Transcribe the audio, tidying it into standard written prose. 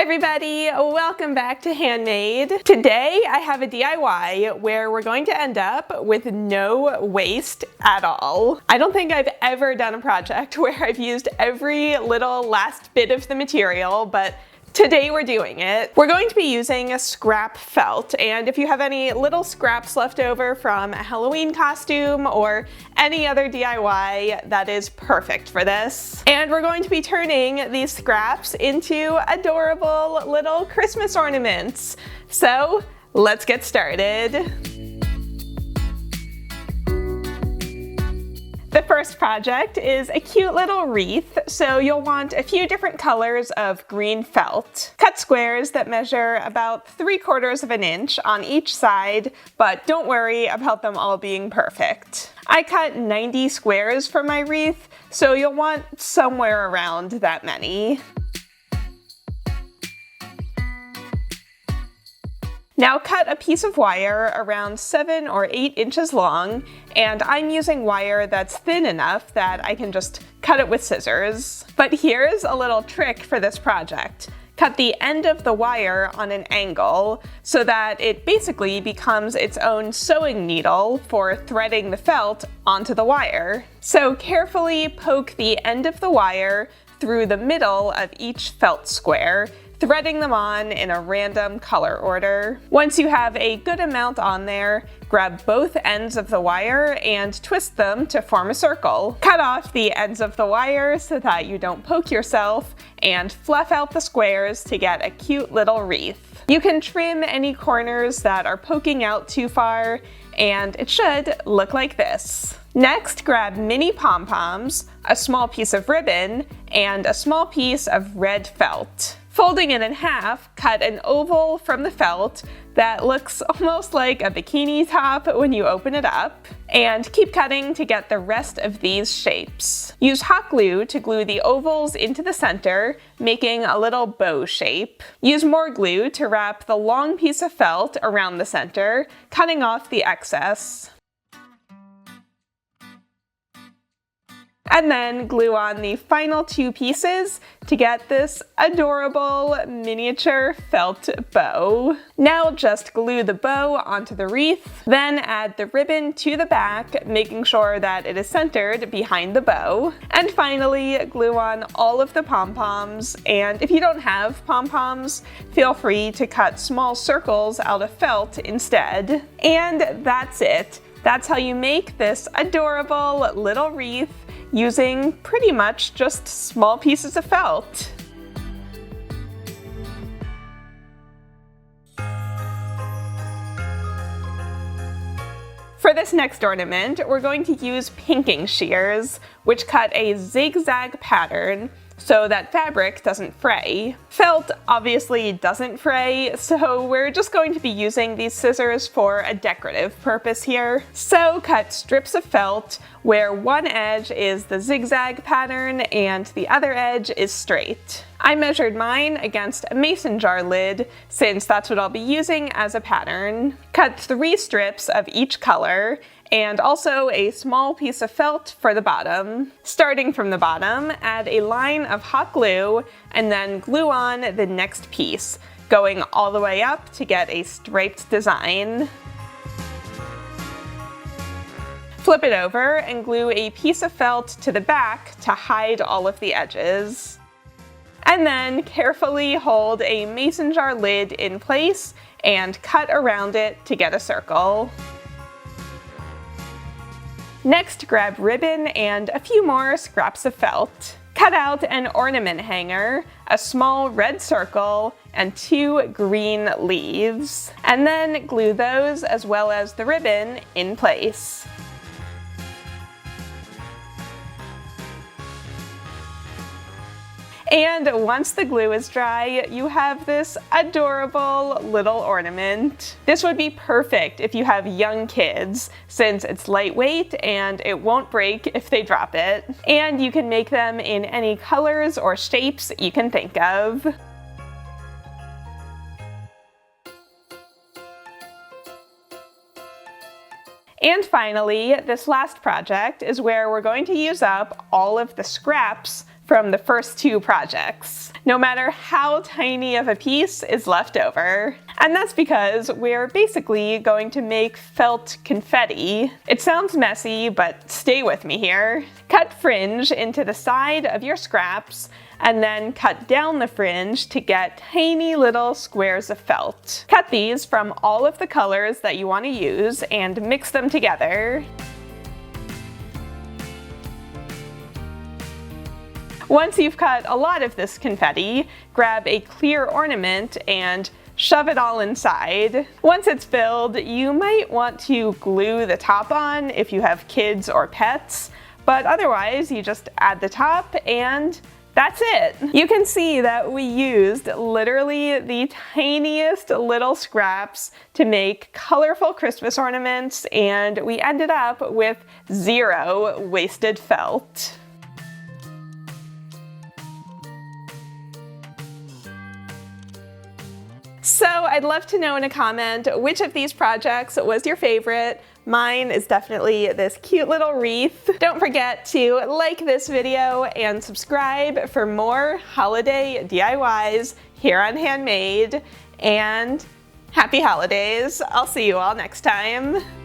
everybody, welcome back to Handmade. Today I have a DIY where we're going to end up with no waste at all. I don't think I've ever done a project where I've used every little last bit of the material, but today we're doing it. We're going to be using a scrap felt, and if you have any little scraps left over from a Halloween costume or any other DIY, that is perfect for this. And we're going to be turning these scraps into adorable little Christmas ornaments. So let's get started. The first project is a cute little wreath, so you'll want a few different colors of green felt. Cut squares that measure about 3/4 of an inch on each side, but don't worry about them all being perfect. I cut 90 squares for my wreath, so you'll want somewhere around that many. Now cut a piece of wire around 7 or 8 inches long, and I'm using wire that's thin enough that I can just cut it with scissors. But here's a little trick for this project. Cut the end of the wire on an angle so that it basically becomes its own sewing needle for threading the felt onto the wire. So carefully poke the end of the wire through the middle of each felt square, threading them on in a random color order. Once you have a good amount on there, grab both ends of the wire and twist them to form a circle. Cut off the ends of the wire so that you don't poke yourself, and fluff out the squares to get a cute little wreath. You can trim any corners that are poking out too far, and it should look like this. Next, grab mini pom-poms, a small piece of ribbon, and a small piece of red felt. Folding it in half, cut an oval from the felt that looks almost like a bikini top when you open it up, and keep cutting to get the rest of these shapes. Use hot glue to glue the ovals into the center, making a little bow shape. Use more glue to wrap the long piece of felt around the center, cutting off the excess. And then glue on the final 2 pieces to get this adorable miniature felt bow. Now just glue the bow onto the wreath, then add the ribbon to the back, making sure that it is centered behind the bow. And finally, glue on all of the pom-poms, and if you don't have pom-poms, feel free to cut small circles out of felt instead. And that's it. That's how you make this adorable little wreath using pretty much just small pieces of felt. For this next ornament, we're going to use pinking shears, which cut a zigzag pattern so that fabric doesn't fray. Felt obviously doesn't fray, so we're just going to be using these scissors for a decorative purpose here. So cut strips of felt where one edge is the zigzag pattern and the other edge is straight. I measured mine against a mason jar lid since that's what I'll be using as a pattern. Cut 3 strips of each color, and also a small piece of felt for the bottom. Starting from the bottom, add a line of hot glue and then glue on the next piece, going all the way up to get a striped design. Flip it over and glue a piece of felt to the back to hide all of the edges. And then carefully hold a mason jar lid in place and cut around it to get a circle. Next, grab ribbon and a few more scraps of felt. Cut out an ornament hanger, a small red circle, and 2 green leaves. And then glue those as well as the ribbon in place. And once the glue is dry, you have this adorable little ornament. This would be perfect if you have young kids, since it's lightweight and it won't break if they drop it. And you can make them in any colors or shapes you can think of. And finally, this last project is where we're going to use up all of the scraps from the first two projects, no matter how tiny of a piece is left over. And that's because we're basically going to make felt confetti. It sounds messy, but stay with me here. Cut fringe into the side of your scraps, and then cut down the fringe to get tiny little squares of felt. Cut these from all of the colors that you want to use and mix them together. Once you've cut a lot of this confetti, grab a clear ornament and shove it all inside. Once it's filled, you might want to glue the top on if you have kids or pets, but otherwise you just add the top and that's it. You can see that we used literally the tiniest little scraps to make colorful Christmas ornaments, and we ended up with 0 wasted felt. So I'd love to know in a comment which of these projects was your favorite. Mine is definitely this cute little wreath. Don't forget to like this video and subscribe for more holiday DIYs here on Handmade. And happy holidays. I'll see you all next time.